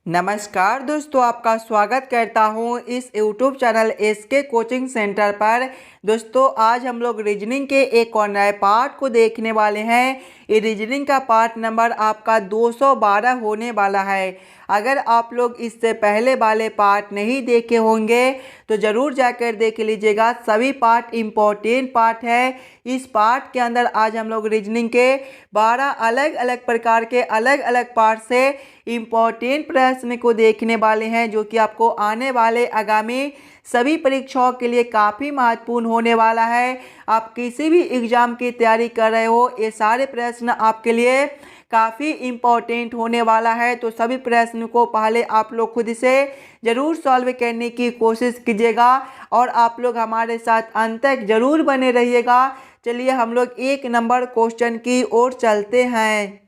नमस्कार दोस्तों, आपका स्वागत करता हूं इस YouTube channel SK coaching centre पर। दोस्तों, आज हम लोग रीजनिंग के एक और नए पार्ट को देखने वाले हैं। ये रीजनिंग का पार्ट नंबर आपका 212 होने वाला है। अगर आप लोग इससे पहले वाले पार्ट नहीं देखे होंगे तो ज़रूर जाकर देख लीजिएगा। सभी पार्ट इम्पोर्टेंट पार्ट है। इस पार्ट के अंदर आज हम लोग रीजनिंग के 12 अलग अलग प्रकार के अलग अलग पार्ट से इम्पोर्टेंट प्रश्न को देखने वाले हैं, जो कि आपको आने वाले आगामी सभी परीक्षाओं के लिए काफ़ी महत्वपूर्ण होने वाला है। आप किसी भी एग्ज़ाम की तैयारी कर रहे हो, ये सारे प्रश्न आपके लिए काफ़ी इम्पोर्टेंट होने वाला है। तो सभी प्रश्न को पहले आप लोग खुद से ज़रूर सॉल्व करने की कोशिश कीजिएगा और आप लोग हमारे साथ अंत तक ज़रूर बने रहिएगा। चलिए हम लोग 1 नंबर क्वेश्चन की ओर चलते हैं।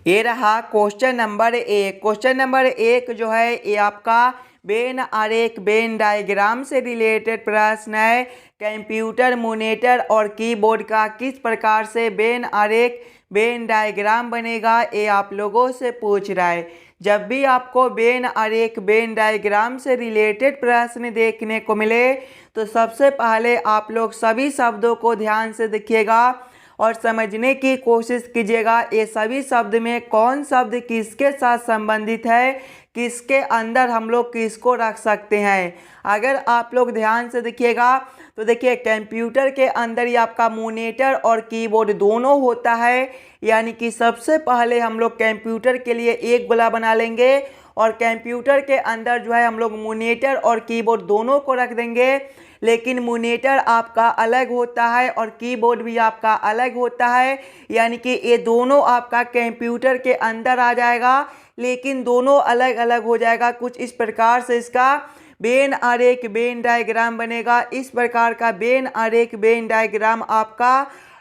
ये रहा क्वेश्चन नंबर 1। क्वेश्चन नंबर 1 जो है ये आपका वेन आरेख वेन डायग्राम से रिलेटेड प्रश्न है। कंप्यूटर मॉनिटर और कीबोर्ड का किस प्रकार से वेन आरेख वेन डायग्राम बनेगा, ये आप लोगों से पूछ रहा है। जब भी आपको वेन आरेख वेन डायग्राम से रिलेटेड प्रश्न देखने को मिले तो सबसे पहले आप लोग सभी शब्दों को ध्यान से देखिएगा और समझने की कोशिश कीजिएगा। ये सभी शब्द में कौन शब्द किसके साथ संबंधित है, किसके अंदर हम लोग किसको रख सकते हैं। अगर आप लोग ध्यान से देखिएगा तो देखिए, कंप्यूटर के अंदर ही आपका मॉनिटर और कीबोर्ड दोनों होता है। यानी कि सबसे पहले हम लोग कंप्यूटर के लिए एक गोला बना लेंगे और कंप्यूटर के अंदर जो है हम लोग मॉनिटर और कीबोर्ड दोनों को रख देंगे। लेकिन मॉनिटर आपका अलग होता है और कीबोर्ड भी आपका अलग होता है। यानी कि ये दोनों आपका कंप्यूटर के अंदर आ जाएगा, लेकिन दोनों अलग अलग हो जाएगा। कुछ इस प्रकार से इसका वेन आरेख वेन डायग्राम बनेगा। इस प्रकार का वेन आरेख वेन डायग्राम आपका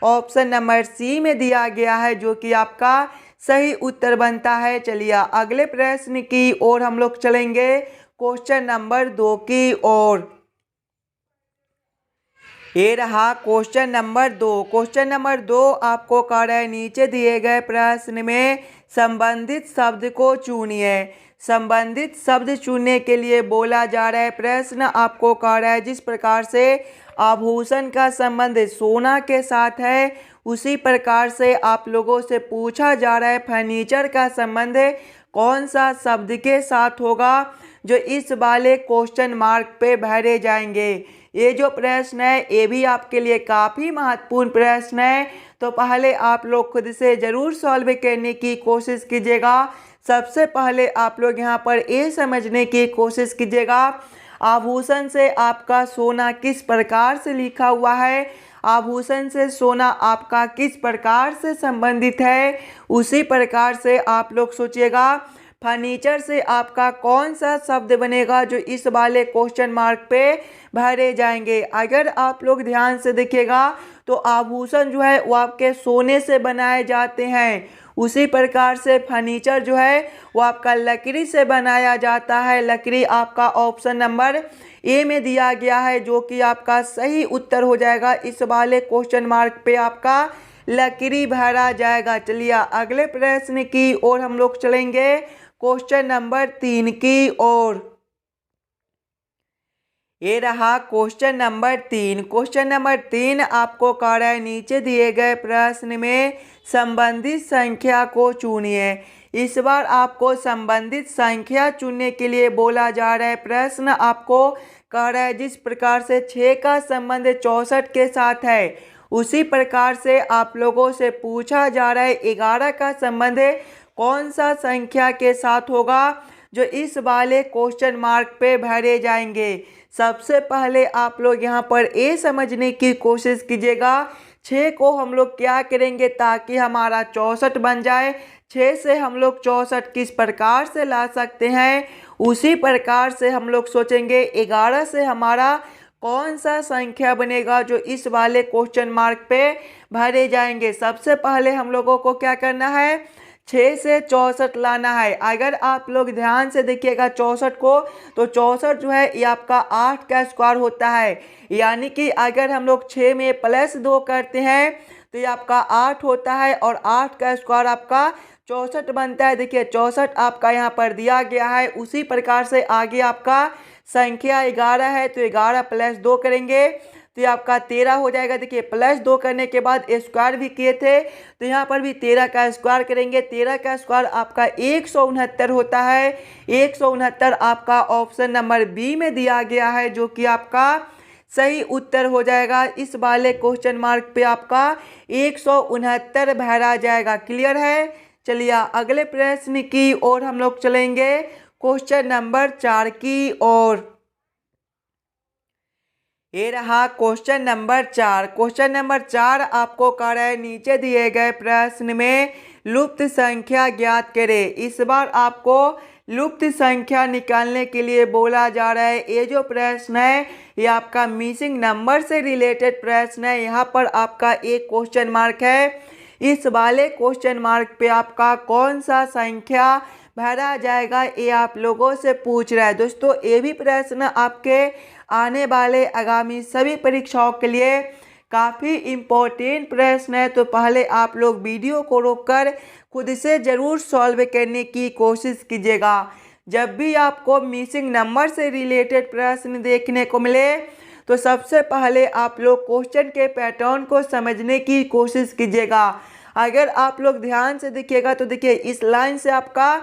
ऑप्शन नंबर सी में दिया गया है, जो कि आपका सही उत्तर बनता है। चलिए अगले प्रश्न की ओर हम लोग चलेंगे, क्वेश्चन नंबर 2 की ओर। ये रहा क्वेश्चन नंबर 2। क्वेश्चन नंबर 2 आपको कह रहा है नीचे दिए गए प्रश्न में संबंधित शब्द को चुनिए। संबंधित शब्द चुनने के लिए बोला जा रहा है। प्रश्न आपको कह रहा है जिस प्रकार से आभूषण का संबंध सोना के साथ है, उसी प्रकार से आप लोगों से पूछा जा रहा है फर्नीचर का संबंध कौन सा शब्द के साथ होगा, जो इस वाले क्वेश्चन मार्क पे भरे जाएंगे। ये जो प्रश्न है ये भी आपके लिए काफ़ी महत्वपूर्ण प्रश्न है। तो पहले आप लोग खुद से ज़रूर सॉल्व करने की कोशिश कीजिएगा। सबसे पहले आप लोग यहाँ पर ये समझने की कोशिश कीजिएगा, आभूषण से आपका सोना किस प्रकार से लिखा हुआ है, आभूषण से सोना आपका किस प्रकार से संबंधित है। उसी प्रकार से आप लोग सोचिएगा फर्नीचर से आपका कौन सा शब्द बनेगा, जो इस वाले क्वेश्चन मार्क पे भरे जाएंगे। अगर आप लोग ध्यान से देखिएगा तो आभूषण जो है वो आपके सोने से बनाए जाते हैं, उसी प्रकार से फर्नीचर जो है वो आपका लकड़ी से बनाया जाता है। लकड़ी आपका ऑप्शन नंबर ए में दिया गया है, जो कि आपका सही उत्तर हो जाएगा। इस वाले क्वेश्चन मार्क पे आपका लकड़ी भरा जाएगा। चलिए अगले प्रश्न की ओर हम लोग चलेंगे, क्वेश्चन नंबर 3 की ओर। ये रहा क्वेश्चन नंबर 3। क्वेश्चन नंबर 3 आपको कह रहा है नीचे दिए गए प्रश्न में संबंधित संख्या को चुनिए। इस बार आपको संबंधित संख्या चुनने के लिए बोला जा रहा है। प्रश्न आपको कह रहा है जिस प्रकार से 6 का संबंध 64 के साथ है, उसी प्रकार से आप लोगों से पूछा जा रहा है 11 का संबंध कौन सा संख्या के साथ होगा, जो इस वाले क्वेश्चन मार्क पे भरे जाएंगे। सबसे पहले आप लोग यहाँ पर ये समझने की कोशिश कीजिएगा 6 को हम लोग क्या करेंगे ताकि हमारा 64 बन जाए। 6 से हम लोग 64 किस प्रकार से ला सकते हैं, उसी प्रकार से हम लोग सोचेंगे 11 से हमारा कौन सा संख्या बनेगा, जो इस वाले क्वेश्चन मार्क पे भरे जाएंगे। सबसे पहले हम लोगों को क्या करना है, 6 से 64 लाना है। अगर आप लोग ध्यान से देखिएगा 64 को, तो 64 जो है ये आपका 8 का स्क्वायर होता है। यानी कि अगर हम लोग 6 में +2 करते हैं तो ये आपका 8 होता है और 8 का स्क्वायर आपका 64 बनता है। देखिए 64 आपका यहाँ पर दिया गया है। उसी प्रकार से आगे आपका संख्या 11 है, तो 11 प्लस 2 करेंगे तो ये आपका 13 हो जाएगा। देखिए प्लस 2 करने के बाद स्क्वायर भी किए थे, तो यहाँ पर भी 13 का स्क्वायर करेंगे। 13 का स्क्वायर आपका 169 होता है। 169 आपका ऑप्शन नंबर बी में दिया गया है, जो कि आपका सही उत्तर हो जाएगा। इस वाले क्वेश्चन मार्क पे आपका 169 भरा जाएगा। क्लियर है। चलिए अगले प्रश्न की ओर हम लोग चलेंगे, क्वेश्चन नंबर 4 की ओर। ये रहा क्वेश्चन नंबर 4। क्वेश्चन नंबर 4 आपको कह रहा है नीचे दिए गए प्रश्न में लुप्त संख्या ज्ञात करें। इस बार आपको लुप्त संख्या निकालने के लिए बोला जा रहा है। ये जो प्रश्न है ये आपका मिसिंग नंबर से रिलेटेड प्रश्न है। यहाँ पर आपका एक क्वेश्चन मार्क है। इस वाले क्वेश्चन मार्क पे आपका कौन सा संख्या भरा जाएगा ये आप लोगों से पूछ रहा है। दोस्तों ये भी प्रश्न आपके आने वाले आगामी सभी परीक्षाओं के लिए काफ़ी इम्पोर्टेंट प्रश्न है। तो पहले आप लोग वीडियो को रोककर खुद से ज़रूर सॉल्व करने की कोशिश कीजिएगा। जब भी आपको मिसिंग नंबर से रिलेटेड प्रश्न देखने को मिले तो सबसे पहले आप लोग क्वेश्चन के पैटर्न को समझने की कोशिश कीजिएगा। अगर आप लोग ध्यान से देखिएगा तो देखिए इस लाइन से आपका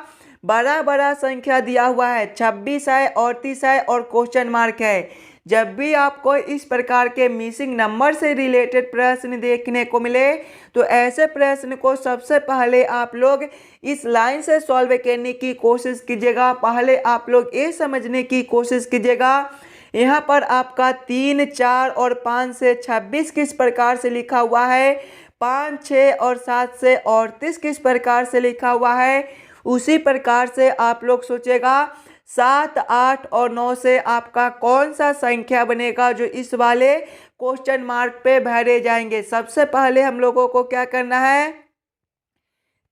बड़ा बड़ा संख्या दिया हुआ है, 26 है, 38 है और क्वेश्चन मार्क है। जब भी आपको इस प्रकार के मिसिंग नंबर से रिलेटेड प्रश्न देखने को मिले तो ऐसे प्रश्न को सबसे पहले आप लोग इस लाइन से सॉल्व करने की कोशिश कीजिएगा। पहले आप लोग ये समझने की कोशिश कीजिएगा यहाँ पर आपका 3, 4 और 5 से 26 किस प्रकार से लिखा हुआ है, 5, 6 और 7 से 38 किस प्रकार से लिखा हुआ है। उसी प्रकार से आप लोग सोचेगा 7, 8 और 9 से आपका कौन सा संख्या बनेगा जो इस वाले क्वेश्चन मार्क पे भरे जाएंगे। सबसे पहले हम लोगों को क्या करना है,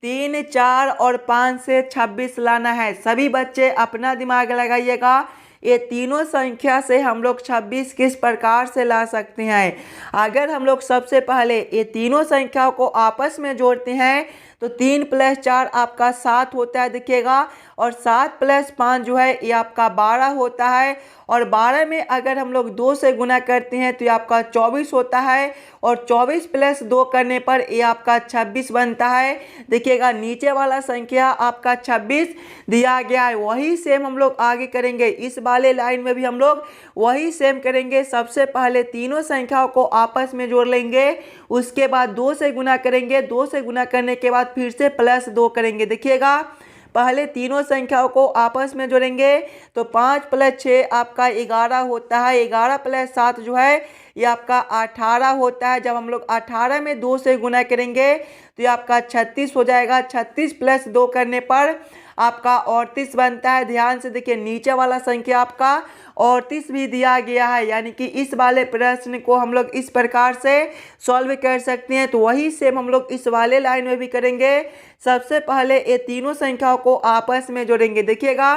3, 4 और 5 से 26 लाना है। सभी बच्चे अपना दिमाग लगाइएगा। ये तीनों संख्या से हम लोग 26 किस प्रकार से ला सकते हैं। अगर हम लोग सबसे पहले ये तीनों संख्याओं को आपस में जोड़ते हैं तो 3 + 4 आपका 7 होता है, देखिएगा। और 7 + 5 जो है ये आपका 12 होता है। और 12 में अगर हम लोग 2 से गुना करते हैं तो ये आपका 24 होता है। और 24 + 2 करने पर ये आपका 26 बनता है। देखिएगा नीचे वाला संख्या आपका 26 दिया गया है। वही सेम हम लोग आगे करेंगे। इस वाले लाइन में भी हम लोग वही सेम करेंगे। सबसे पहले तीनों संख्याओं को आपस में जोड़ लेंगे, उसके बाद 2 से गुना करेंगे। 2 से गुना करने के बाद फिर से +2 करेंगे। देखिएगा पहले तीनों संख्याओं को आपस में जोड़ेंगे तो 5 + 6 आपका 11 होता है। 11 + 7 जो है ये आपका 18 होता है। जब हम लोग 18 में 2 से गुना करेंगे तो ये आपका 36 हो जाएगा। 36 + 2 करने पर आपका 38 बनता है। ध्यान से देखिए नीचे वाला संख्या आपका 38 भी दिया गया है। यानी कि इस वाले प्रश्न को हम लोग इस प्रकार से सॉल्व कर सकते हैं। तो वही सेम हम लोग इस वाले लाइन में भी करेंगे। सबसे पहले ये तीनों संख्याओं को आपस में जोड़ेंगे। देखिएगा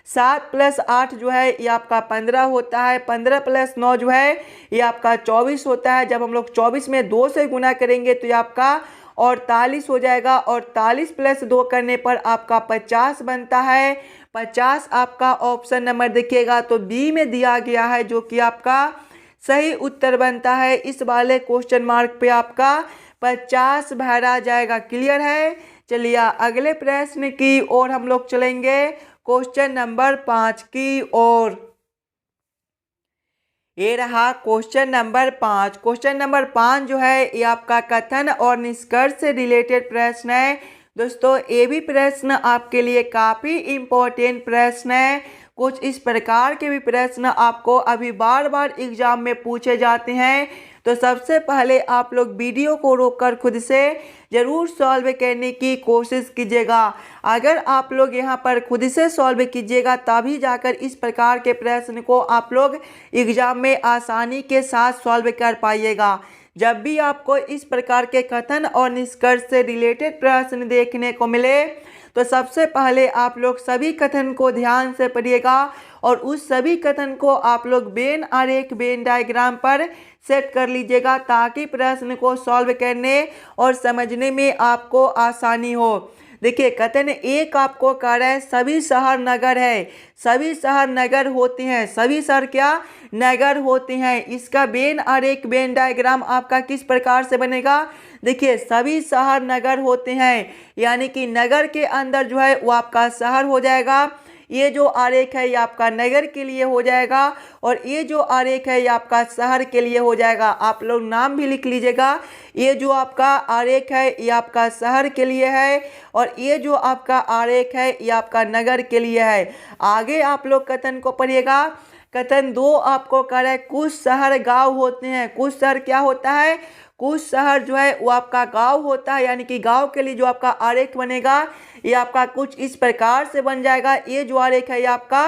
7 + 8 जो है ये आपका 15 होता है। 15 + 9 जो है ये आपका 24 होता है। जब हम लोग 24 में 2 से गुना करेंगे तो ये आपका 48 हो जाएगा। 48 + 2 करने पर आपका 50 बनता है। 50 आपका ऑप्शन नंबर देखिएगा तो बी में दिया गया है, जो कि आपका सही उत्तर बनता है। इस वाले क्वेश्चन मार्क पे आपका 50 भरा जाएगा। क्लियर है। चलिए अगले प्रश्न की ओर हम लोग चलेंगे, क्वेश्चन नंबर 5 की ओर। ये रहा क्वेश्चन नंबर 5। क्वेश्चन नंबर 5 जो है ये आपका कथन और निष्कर्ष से रिलेटेड प्रश्न है। दोस्तों ये भी प्रश्न आपके लिए काफ़ी इम्पोर्टेंट प्रश्न है। कुछ इस प्रकार के भी प्रश्न आपको अभी बार बार एग्जाम में पूछे जाते हैं। तो सबसे पहले आप लोग वीडियो को रोककर खुद से ज़रूर सॉल्व करने की कोशिश कीजिएगा। अगर आप लोग यहाँ पर खुद से सॉल्व कीजिएगा तभी जाकर इस प्रकार के प्रश्न को आप लोग एग्जाम में आसानी के साथ सॉल्व कर पाइएगा। जब भी आपको इस प्रकार के कथन और निष्कर्ष से रिलेटेड प्रश्न देखने को मिले तो सबसे पहले आप लोग सभी कथन को ध्यान से पढ़िएगा और उस सभी कथन को आप लोग वेन आरेख वेन डायग्राम पर सेट कर लीजिएगा, ताकि प्रश्न को सॉल्व करने और समझने में आपको आसानी हो। देखिए कथन एक आपको कह रहा है सभी शहर नगर है, सभी शहर नगर होते हैं, सभी शहर क्या नगर होते हैं। इसका वेन आरेख वेन डायग्राम आपका किस प्रकार से बनेगा, देखिए सभी शहर नगर होते हैं यानी कि नगर के अंदर जो है वो आपका शहर हो जाएगा। ये जो आरेख है ये आपका नगर के लिए हो जाएगा और ये जो आरेख है ये आपका शहर के लिए हो जाएगा। आप लोग नाम भी लिख लीजिएगा, ये जो आपका आरेख है ये आपका शहर के लिए है और ये जो आपका आरेख है ये आपका नगर के लिए है। आगे आप लोग कथन को पढ़िएगा। कथन 2 आपको कह रहा है कुछ शहर गांव होते हैं। कुछ शहर क्या होता है, कुछ शहर जो है वो आपका गांव होता है यानी कि गांव के लिए जो आपका आरेख बनेगा ये आपका कुछ इस प्रकार से बन जाएगा। ये जो आरेख है ये आपका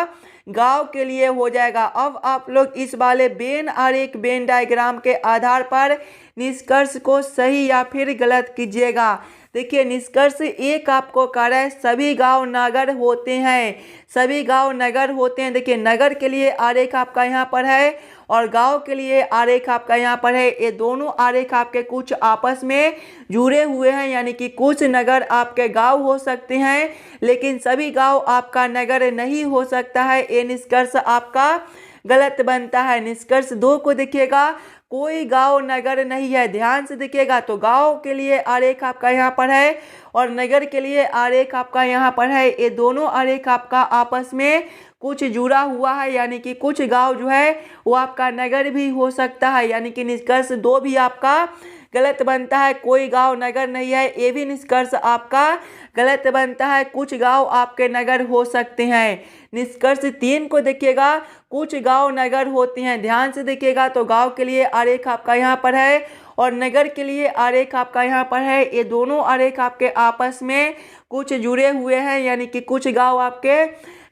गांव के लिए हो जाएगा। अब आप लोग इस वाले वेन आरेख वेन डायग्राम के आधार पर निष्कर्ष को सही या फिर गलत कीजिएगा। देखिए निष्कर्ष एक आपको कह रहा है सभी गांव नगर होते हैं, सभी गांव नगर होते हैं। देखिए नगर के लिए आरेख आपका यहाँ पर है और गांव के लिए आरेख आपका यहाँ पर है। ये दोनों आरेख आपके कुछ आपस में जुड़े हुए हैं यानी कि कुछ नगर आपके गांव हो सकते हैं लेकिन सभी गांव आपका नगर नहीं हो सकता है। ये निष्कर्ष आपका गलत बनता है। निष्कर्ष 2 को देखिएगा, कोई गांव नगर नहीं है। ध्यान से देखिएगा तो गांव के लिए आरेख आपका यहाँ पर है और नगर के लिए आरेख आपका यहाँ पर है। ये दोनों आरेख आपका आपस में कुछ जुड़ा हुआ है यानी कि कुछ गांव जो है वो आपका नगर भी हो सकता है यानी कि निष्कर्ष 2 भी आपका गलत बनता है। कोई गांव नगर नहीं है, ये भी निष्कर्ष आपका गलत बनता है। कुछ गांव आपके नगर हो सकते हैं। निष्कर्ष 3 को देखिएगा, कुछ गांव नगर होते हैं। ध्यान से देखिएगा तो गांव के लिए आरेख आपका यहाँ पर है और नगर के लिए आरेख आपका यहाँ पर है। ये दोनों आरेख आपके आपस में कुछ जुड़े हुए हैं यानी कि कुछ गांव आपके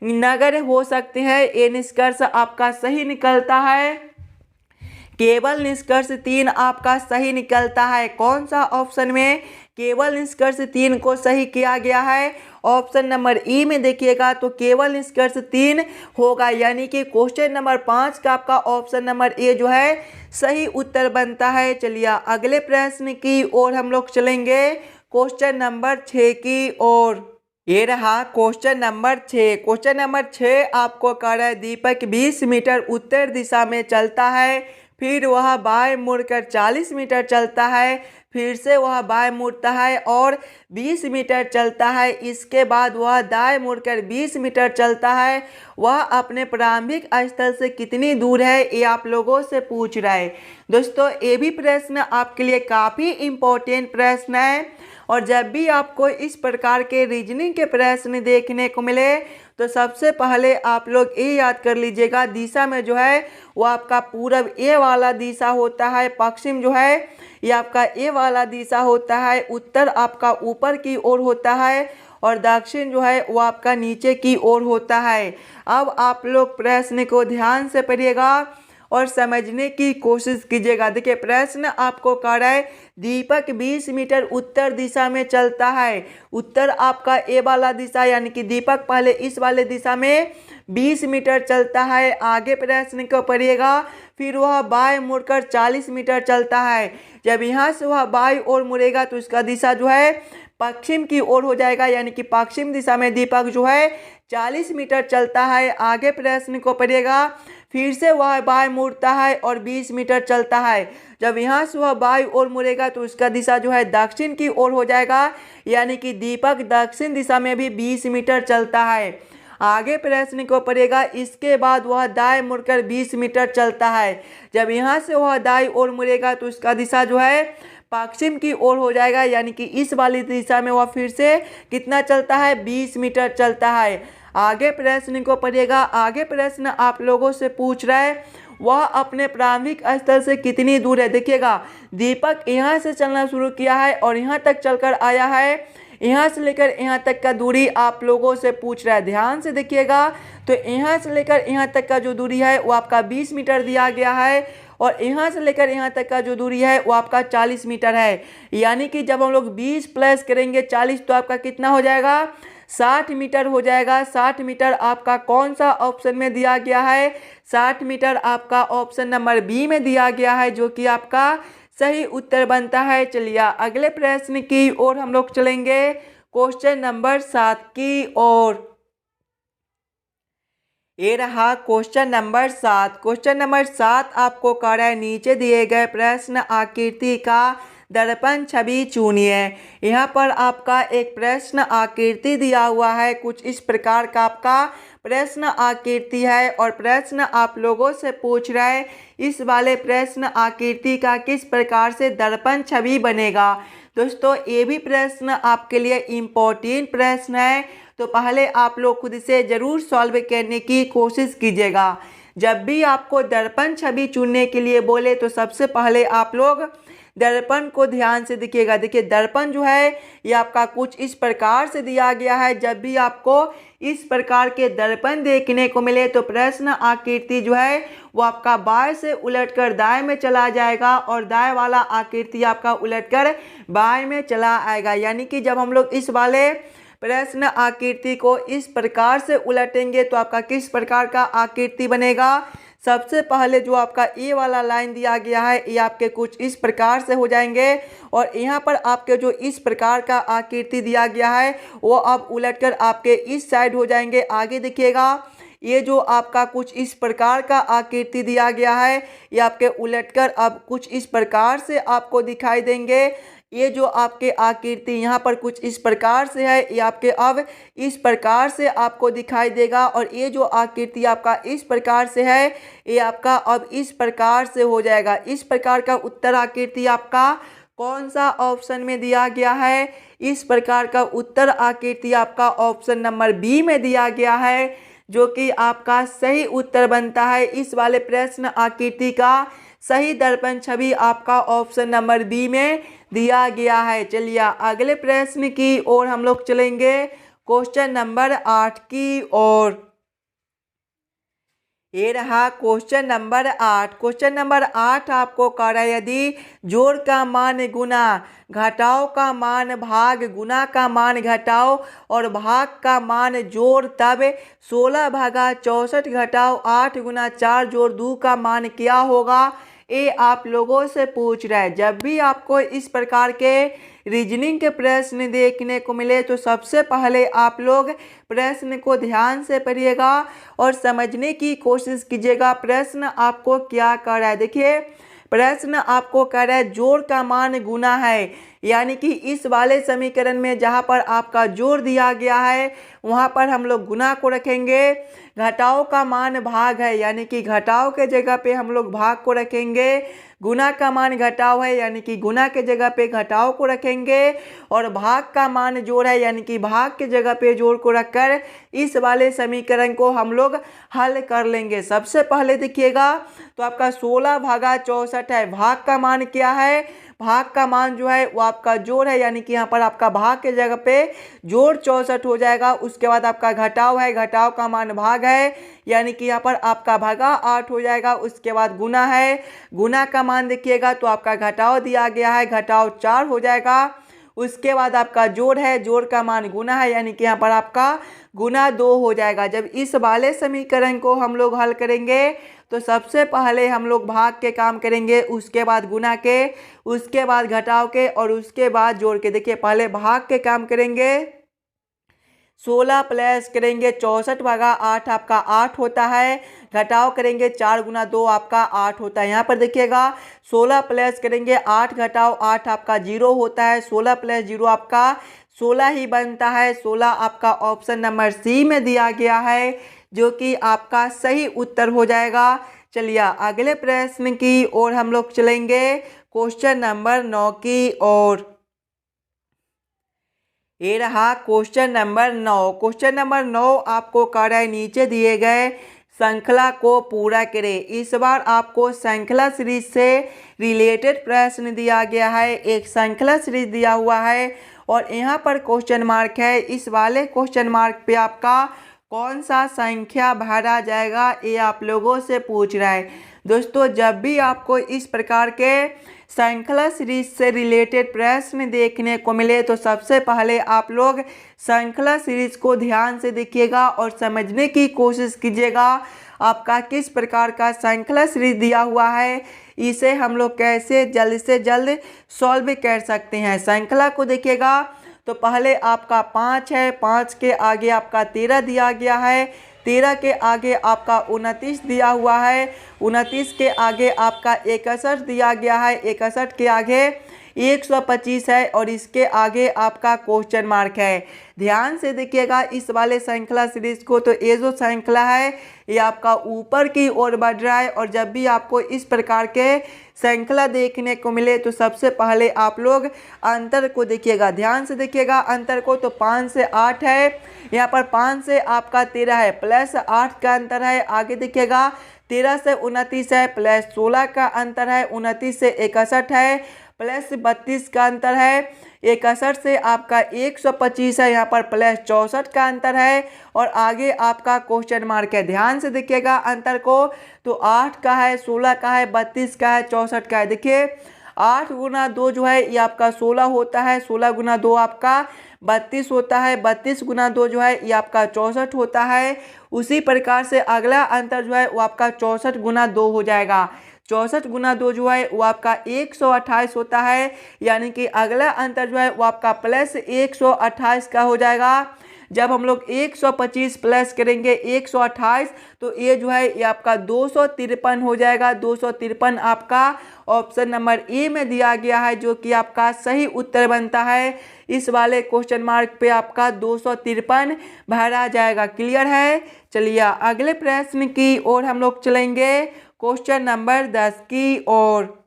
नगर हो सकते हैं। ये निष्कर्ष आपका सही निकलता है। केवल निष्कर्ष 3 आपका सही निकलता है। कौन सा ऑप्शन में केवल निष्कर्ष 3 को सही किया गया है, ऑप्शन नंबर ई में देखिएगा तो केवल निष्कर्ष 3 होगा यानी कि क्वेश्चन नंबर 5 का आपका ऑप्शन नंबर ए जो है सही उत्तर बनता है। चलिए अगले प्रश्न की ओर हम लोग चलेंगे, क्वेश्चन नंबर 6 की ओर। ये रहा क्वेश्चन नंबर 6। क्वेश्चन नंबर 6 आपको कह रहा है दीपक 20 मीटर उत्तर दिशा में चलता है, फिर वह बाएं मुड़कर 40 मीटर चलता है, फिर से वह बाएं मुड़ता है और 20 मीटर चलता है। इसके बाद वह दाएं मुड़कर 20 मीटर चलता है। वह अपने प्रारंभिक स्थल से कितनी दूर है, ये आप लोगों से पूछ रहा है। दोस्तों ये भी प्रश्न आपके लिए काफ़ी इम्पोर्टेंट प्रश्न है और जब भी आपको इस प्रकार के रीजनिंग के प्रश्न देखने को मिले तो सबसे पहले आप लोग ये याद कर लीजिएगा, दिशा में जो है वो आपका पूरब ए वाला दिशा होता है, पश्चिम जो है ये आपका ए वाला दिशा होता है, उत्तर आपका ऊपर की ओर होता है और दक्षिण जो है वो आपका नीचे की ओर होता है। अब आप लोग प्रश्न को ध्यान से पढ़िएगा और समझने की कोशिश कीजिएगा। देखिए प्रश्न आपको कह रहा है दीपक 20 मीटर उत्तर दिशा में चलता है। उत्तर आपका ए वाला दिशा यानी कि दीपक पहले इस वाले दिशा में 20 मीटर चलता है। आगे प्रश्न को पढ़िएगा, फिर वह बाएं मुड़कर 40 मीटर चलता है। जब यहाँ से वह बाएं ओर मुड़ेगा तो इसका दिशा जो है पश्चिम की ओर हो जाएगा यानी कि पश्चिम दिशा में दीपक जो है 40 मीटर चलता है। आगे प्रश्न को पढ़िएगा, फिर से वह बाएं मुड़ता है और 20 मीटर चलता है। जब यहाँ से वह बाएं ओर मुड़ेगा तो उसका दिशा जो है दक्षिण की ओर हो जाएगा यानी कि दीपक दक्षिण दिशा में भी 20 मीटर चलता है। आगे प्रश्न को पढ़ेगा, इसके बाद वह दाएं मुड़कर 20 मीटर चलता है। जब यहाँ से वह दाएं ओर मुड़ेगा तो उसका दिशा जो है पश्चिम की ओर हो जाएगा यानी कि इस वाली दिशा में वह फिर से कितना चलता है, 20 मीटर चलता है। आगे प्रश्न को पढ़िएगा। आगे प्रश्न आप लोगों से पूछ रहा है वह अपने प्रारंभिक स्थल से कितनी दूर है। देखिएगा दीपक यहाँ से चलना शुरू किया है और यहाँ तक चलकर आया है, यहाँ से लेकर यहाँ तक का दूरी आप लोगों से पूछ रहा है। ध्यान से देखिएगा तो यहाँ से लेकर यहाँ तक का जो दूरी है वो आपका 20 मीटर दिया गया है और यहाँ से लेकर यहाँ तक का जो दूरी है वो आपका 40 मीटर है। यानी कि जब हम लोग 20 प्लस करेंगे 40 तो आपका कितना हो जाएगा, 60 मीटर हो जाएगा। 60 मीटर आपका कौन सा ऑप्शन में दिया गया है, 60 मीटर आपका ऑप्शन नंबर बी में दिया गया है जो कि आपका सही उत्तर बनता है। चलिए अगले प्रश्न की ओर हम लोग चलेंगे, क्वेश्चन नंबर 7 की ओर। ये रहा क्वेश्चन नंबर 7। क्वेश्चन नंबर 7 आपको कह रहा है नीचे दिए गए प्रश्न आकृति का दर्पण छवि चुनिए। यहाँ पर आपका एक प्रश्न आकृति दिया हुआ है, कुछ इस प्रकार का आपका प्रश्न आकृति है और प्रश्न आप लोगों से पूछ रहा है इस वाले प्रश्न आकृति का किस प्रकार से दर्पण छवि बनेगा। दोस्तों ये भी प्रश्न आपके लिए इम्पोर्टेंट प्रश्न है, तो पहले आप लोग खुद से ज़रूर सॉल्व करने की कोशिश कीजिएगा। जब भी आपको दर्पण छवि चुनने के लिए बोले तो सबसे पहले आप लोग दर्पण को ध्यान से देखिएगा। देखिए दर्पण जो है ये आपका कुछ इस प्रकार से दिया गया है। जब भी आपको इस प्रकार के दर्पण देखने को मिले तो प्रश्न आकृति जो है वो आपका बाएं से उलटकर दाएं में चला जाएगा और दाएं वाला आकृति आपका उलटकर बाएं में चला आएगा। यानी कि जब हम लोग इस वाले प्रश्न आकृति को इस प्रकार से उलटेंगे तो आपका किस प्रकार का आकृति बनेगा। सबसे पहले जो आपका ये वाला लाइन दिया गया है ये आपके कुछ इस प्रकार से हो जाएंगे और यहाँ पर आपके जो इस प्रकार का आकृति दिया गया है वो अब उलटकर आपके इस साइड हो जाएंगे। आगे देखिएगा ये जो आपका कुछ इस प्रकार का आकृति दिया गया है ये आपके उलटकर अब कुछ इस प्रकार से आपको दिखाई देंगे। ये जो आपके आकृति यहाँ पर कुछ इस प्रकार से है ये आपके अब इस प्रकार से आपको दिखाई देगा और ये जो आकृति आपका इस प्रकार से है ये आपका अब इस प्रकार से हो जाएगा। इस प्रकार का उत्तर आकृति आपका कौन सा ऑप्शन में दिया गया है। इस प्रकार का उत्तर आकृति आपका ऑप्शन नंबर बी में दिया गया है, जो कि आपका सही उत्तर बनता है। इस वाले प्रश्न आकृति का सही दर्पण छवि आपका ऑप्शन नंबर बी में दिया गया है। चलिए अगले प्रश्न की ओर हम लोग चलेंगे, क्वेश्चन नंबर 8 की ओर। ये रहा क्वेश्चन नंबर 8। क्वेश्चन नंबर 8 आपको कह रहा है यदि जोड़ का मान गुना, घटाओ का मान भाग, गुना का मान घटाओ और भाग का मान जोड़, तब 16 भागा 64 घटाओ 8 गुना 4 जोड़ 2 का मान क्या होगा। ये आप लोगों से पूछ रहा है। जब भी आपको इस प्रकार के रीजनिंग के प्रश्न देखने को मिले तो सबसे पहले आप लोग प्रश्न को ध्यान से पढ़िएगा और समझने की कोशिश कीजिएगा प्रश्न आपको क्या कर रहा है। देखिए प्रश्न आपको कह रहा है जोड़ का मान गुना है, यानी कि इस वाले समीकरण में जहाँ पर आपका जोड़ दिया गया है वहाँ पर हम लोग गुना को रखेंगे। घटाओ का मान भाग है, यानी कि घटाओ के जगह पे हम लोग भाग को रखेंगे। गुना का मान घटाओ है, यानी कि गुना के जगह पे घटाओ को रखेंगे और भाग का मान जोड़ है, यानी कि भाग के जगह पे जोड़ को रखकर इस वाले समीकरण को हम लोग हल कर लेंगे। सबसे पहले देखिएगा तो आपका 16 भागा 64 है। भाग का मान क्या है, भाग का मान जो है वो आपका जोड़ है, यानी कि यहाँ पर आपका भाग के जगह पे जोड़ 64 हो जाएगा। उसके बाद आपका घटाव है, घटाव का मान भाग है, यानी कि यहाँ पर आपका भागा 8 हो जाएगा। उसके बाद गुना है, गुना का मान देखिएगा तो आपका घटाव दिया गया है, घटाव 4 हो जाएगा। उसके बाद आपका जोड़ है, जोड़ का मान गुना है, यानी कि यहाँ पर आपका गुना 2 हो जाएगा। जब इस वाले समीकरण को हम लोग हल करेंगे तो सबसे पहले हम लोग भाग के काम करेंगे, उसके बाद गुना के, उसके बाद घटाव के और उसके बाद जोड़ के। देखिए पहले भाग के काम करेंगे, 16 प्लस करेंगे 64 भागा 8 आपका 8 होता है। घटाव करेंगे 4 गुना 2 आपका 8 होता है। यहाँ पर देखिएगा 16 प्लस करेंगे 8 घटाव 8 आपका 0 होता है। 16 प्लस 0 आपका 16 ही बनता है। 16 आपका ऑप्शन नंबर सी में दिया गया है, जो कि आपका सही उत्तर हो जाएगा। चलिए अगले प्रश्न की ओर हम लोग चलेंगे, क्वेश्चन नंबर 9 की ओर। ये रहा क्वेश्चन नंबर 9। क्वेश्चन नंबर 9 आपको कह रहा है नीचे दिए गए श्रृंखला को पूरा करें। इस बार आपको श्रृंखला सीरीज से रिलेटेड प्रश्न दिया गया है। एक श्रृंखला सीरीज दिया हुआ है और यहाँ पर क्वेश्चन मार्क है। इस वाले क्वेश्चन मार्क पे आपका कौन सा संख्या भरा जाएगा ये आप लोगों से पूछ रहा है। दोस्तों जब भी आपको इस प्रकार के श्रृंखला सीरीज से रिलेटेड प्रश्न देखने को मिले तो सबसे पहले आप लोग श्रृंखला सीरीज को ध्यान से देखिएगा और समझने की कोशिश कीजिएगा आपका किस प्रकार का श्रृंखला सीरीज दिया हुआ है, इसे हम लोग कैसे जल्द से जल्द सॉल्व कर सकते हैं। श्रृंखला को देखिएगा तो पहले आपका 5 है, 5 के आगे आपका 13 दिया गया है, 13 के आगे आपका 29 दिया हुआ है, 29 के आगे आपका 61 दिया गया है, 61 के आगे 125 है और इसके आगे आपका क्वेश्चन मार्क है। ध्यान से देखिएगा इस वाले श्रृंखला सीरीज को। तो ये जो श्रृंखला है ये आपका ऊपर की ओर बढ़ रहा है और जब भी आपको इस प्रकार के श्रृंखला देखने को मिले तो सबसे पहले आप लोग अंतर को देखिएगा। ध्यान से देखिएगा अंतर को। तो 5 से 8 है, यहाँ पर 5 से आपका 13 है, प्लस 8 का अंतर है। आगे देखिएगा 13 से 29 है, प्लस 16 का अंतर है, 29 से 61 है, प्लस 32 का अंतर है, 61 से आपका 125 है, यहाँ पर प्लस 64 का अंतर है और आगे आपका क्वेश्चन मार्क है। ध्यान से देखिएगा अंतर को। तो 8 का है, 16 का है, 32 का है, 64 का है। देखिए 8 गुना 2 जो है ये आपका 16 होता है, 16 गुना 2 आपका 32 होता है, 32 गुना 2 जो है ये आपका 64 होता है। उसी प्रकार से अगला अंतर जो है वो आपका 64 गुना 2 हो जाएगा। 64 गुना 2 जो है वो आपका 128 होता है, यानी कि अगला अंतर जो है वो आपका प्लस 128 का हो जाएगा। जब हम लोग 125 प्लस करेंगे 128 तो ये जो है ये आपका 253 हो जाएगा। 253 आपका ऑप्शन नंबर ए में दिया गया है, जो कि आपका सही उत्तर बनता है। इस वाले क्वेश्चन मार्क पे आपका 253 भरा जाएगा। क्लियर है। चलिए अगले प्रश्न की ओर हम लोग चलेंगे, क्वेश्चन नंबर 10 की ओर।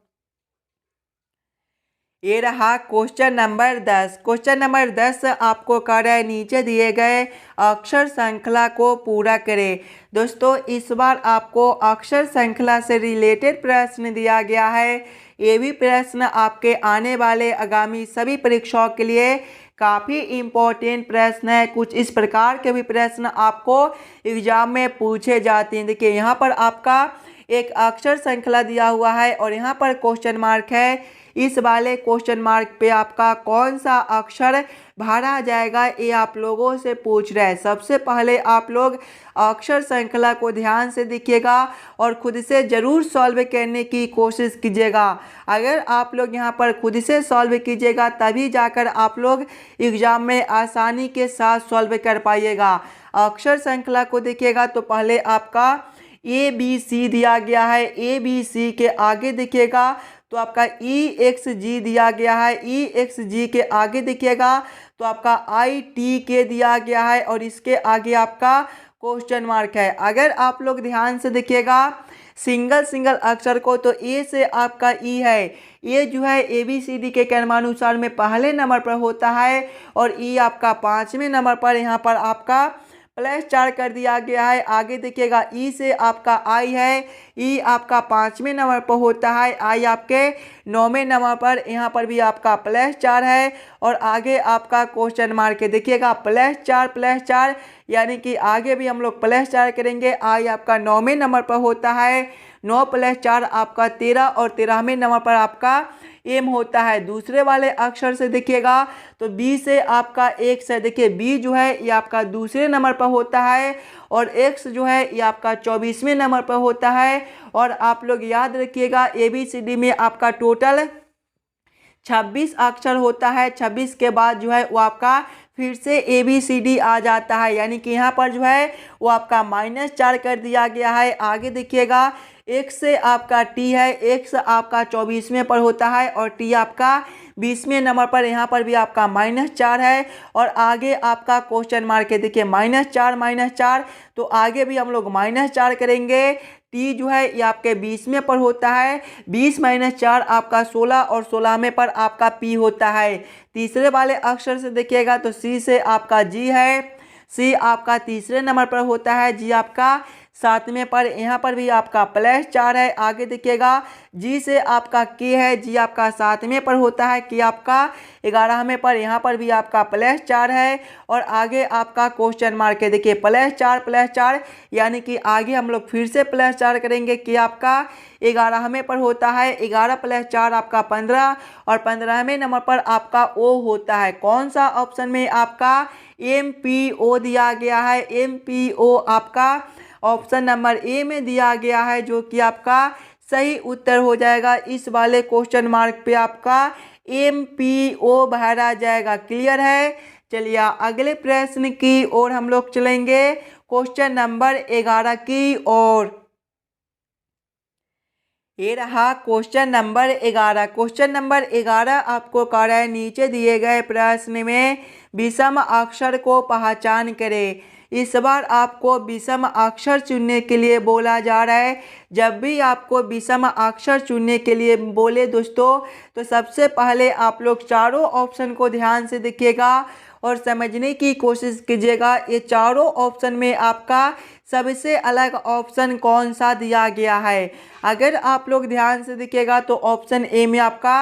ये रहा क्वेश्चन नंबर 10। क्वेश्चन नंबर 10 आपको कह रहा है नीचे दिए गए अक्षर श्रृंखला को पूरा करें। दोस्तों इस बार आपको अक्षर श्रृंखला से रिलेटेड प्रश्न दिया गया है। ये भी प्रश्न आपके आने वाले आगामी सभी परीक्षाओं के लिए काफ़ी इम्पोर्टेंट प्रश्न है। कुछ इस प्रकार के भी प्रश्न आपको एग्जाम में पूछे जाते हैं। देखिए यहाँ पर आपका एक अक्षर श्रृंखला दिया हुआ है और यहाँ पर क्वेश्चन मार्क है। इस वाले क्वेश्चन मार्क पे आपका कौन सा अक्षर भरा जाएगा ये आप लोगों से पूछ रहा है। सबसे पहले आप लोग अक्षर श्रृंखला को ध्यान से देखिएगा और खुद से ज़रूर सॉल्व करने की कोशिश कीजिएगा। अगर आप लोग यहाँ पर खुद से सॉल्व कीजिएगा तभी जाकर आप लोग एग्ज़ाम में आसानी के साथ सॉल्व कर पाइएगा। अक्षर श्रृंखला को देखिएगा तो पहले आपका ABC दिया गया है। ABC के आगे देखिएगा तो आपका EXG दिया गया है। EXG के आगे देखिएगा तो आपका ITK दिया गया है और इसके आगे आपका क्वेश्चन मार्क है। अगर आप लोग ध्यान से देखिएगा सिंगल अक्षर को तो ए से आपका ई है। ये जो है ABCD के क्रमानुसार में पहले नंबर पर होता है और ई आपका 5वें नंबर पर यहाँ पर आपका +4 कर दिया गया है। आगे देखिएगा ई से आपका आई है। ई आपका 5वें नंबर पर होता है, आई आपके 9वें नंबर पर, यहाँ पर भी आपका +4 है और आगे आपका क्वेश्चन मार्क है। देखिएगा +4 यानी कि आगे भी हम लोग +4 करेंगे। आई आपका 9वें नंबर पर होता है, 9 + 4 आपका 13 और 13वें नंबर पर आपका एम होता है। दूसरे वाले अक्षर से देखिएगा तो बी से आपका एक्स है। देखिए बी जो है ये आपका दूसरे नंबर पर होता है और एक्स जो है ये आपका 24वें नंबर पर होता है। और आप लोग याद रखिएगा ABCD में आपका टोटल 26 अक्षर होता है। 26 के बाद जो है वो आपका फिर से ABCD आ जाता है, यानी कि यहाँ पर जो है वो आपका -4 कर दिया गया है। आगे देखिएगा एक्स से आपका टी है। एक्स आपका 24वें पर होता है और टी आपका 20वें नंबर पर, यहाँ पर भी आपका -4 है और आगे आपका क्वेश्चन मार्क है। देखिए -4 तो आगे भी हम लोग -4 करेंगे। टी जो है ये आपके 20वें पर होता है, 20 - 4 आपका 16 और 16वें पर आपका पी होता है। तीसरे वाले अक्षर से देखिएगा तो सी से आपका जी है। सी आपका तीसरे नंबर पर होता है, जी आपका 7वें पर, यहाँ पर भी आपका +4 है। आगे देखिएगा जी से आपका के है, जी आपका 7वें पर होता है, के आपका 11वें पर, यहाँ पर भी आपका +4 है और आगे आपका क्वेश्चन मार्क है। देखिए +4 यानी कि आगे हम लोग फिर से +4 करेंगे। के आपका 11वें पर होता है, 11 + 4 आपका 15 और 15वें नंबर पर आपका ओ होता है। कौन सा ऑप्शन में आपका MPO दिया गया है। MPO आपका ऑप्शन नंबर ए में दिया गया है, जो कि आपका सही उत्तर हो जाएगा। इस वाले क्वेश्चन मार्क पे आपका MPO भरा जाएगा। क्लियर है। चलिए अगले प्रश्न की ओर हम लोग चलेंगे, क्वेश्चन नंबर 11 की ओर। ये रहा क्वेश्चन नंबर 11। क्वेश्चन नंबर 11 आपको कह रहा है नीचे दिए गए प्रश्न में विषम अक्षर को पहचान करें। इस बार आपको विषम अक्षर चुनने के लिए बोला जा रहा है। जब भी आपको विषम अक्षर चुनने के लिए बोले दोस्तों, तो सबसे पहले आप लोग चारों ऑप्शन को ध्यान से देखिएगा और समझने की कोशिश कीजिएगा। ये चारों ऑप्शन में आपका सबसे अलग ऑप्शन कौन सा दिया गया है। अगर आप लोग ध्यान से देखिएगा तो ऑप्शन ए में आपका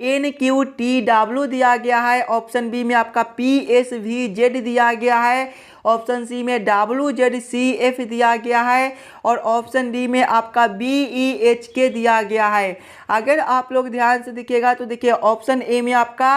NQTW दिया गया है, ऑप्शन बी में आपका PSVZ दिया गया है, ऑप्शन सी में WZCF दिया गया है और ऑप्शन डी में आपका BEHK दिया गया है। अगर आप लोग ध्यान से देखिएगा तो देखिए ऑप्शन ए में आपका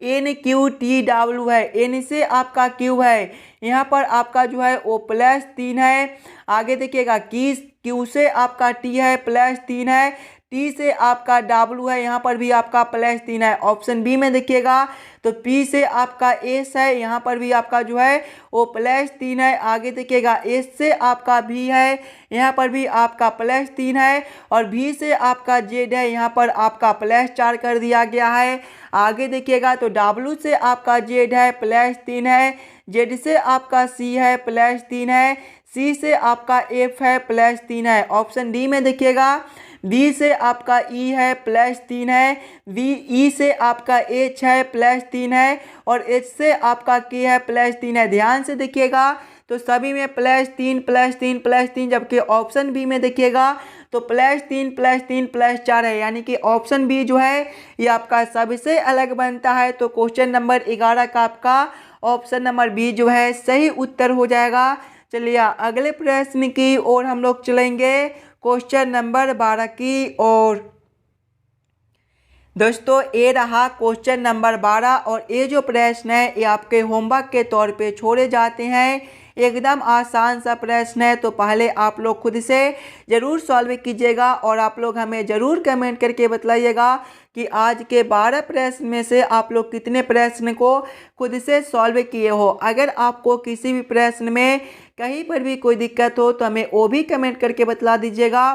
NQTW है, N से आपका Q है, यहाँ पर आपका जो है वो +3 है। आगे देखिएगा Q से आपका T है +3 है, T से आपका W है, यहाँ पर भी आपका +3 है। ऑप्शन बी में देखिएगा तो P से आपका S है, यहाँ पर भी आपका जो है वो +3 है। आगे देखिएगा S से आपका V है, यहाँ पर भी आपका +3 है और V से आपका Z है, यहाँ पर आपका +4 कर दिया गया है। आगे देखिएगा तो W से आपका Z है +3 है, Z से आपका C है +3 है, C से आपका F है +3 है। ऑप्शन डी में देखिएगा B से आपका E है +3 है, E से आपका H है +3 है और H से आपका K है +3 है। ध्यान से देखिएगा तो सभी में +3 +3 +3, जबकि ऑप्शन बी में देखिएगा तो +3 +3 +4 है, यानी कि ऑप्शन बी जो है ये आपका सबसे अलग बनता है। तो क्वेश्चन नंबर 11 का आपका ऑप्शन नंबर बी जो है सही उत्तर हो जाएगा। चलिए अगले प्रश्न की ओर हम लोग चलेंगे, क्वेश्चन नंबर 12 की ओर। दोस्तों ये रहा क्वेश्चन नंबर 12 और ये जो प्रश्न है ये आपके होमवर्क के तौर पे छोड़े जाते हैं। एकदम आसान सा प्रश्न है, तो पहले आप लोग खुद से ज़रूर सॉल्व कीजिएगा और आप लोग हमें ज़रूर कमेंट करके बताइएगा कि आज के 12 प्रश्न में से आप लोग कितने प्रश्न को खुद से सॉल्व किए हो। अगर आपको किसी भी प्रश्न में कहीं पर भी कोई दिक्कत हो तो हमें वो भी कमेंट करके बतला दीजिएगा।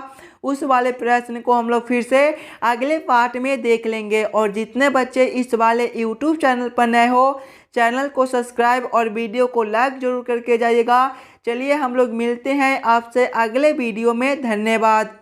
उस वाले प्रश्न को हम लोग फिर से अगले पार्ट में देख लेंगे। और जितने बच्चे इस वाले यूट्यूब चैनल पर नए हो, चैनल को सब्सक्राइब और वीडियो को लाइक जरूर करके जाइएगा। चलिए हम लोग मिलते हैं आपसे अगले वीडियो में। धन्यवाद।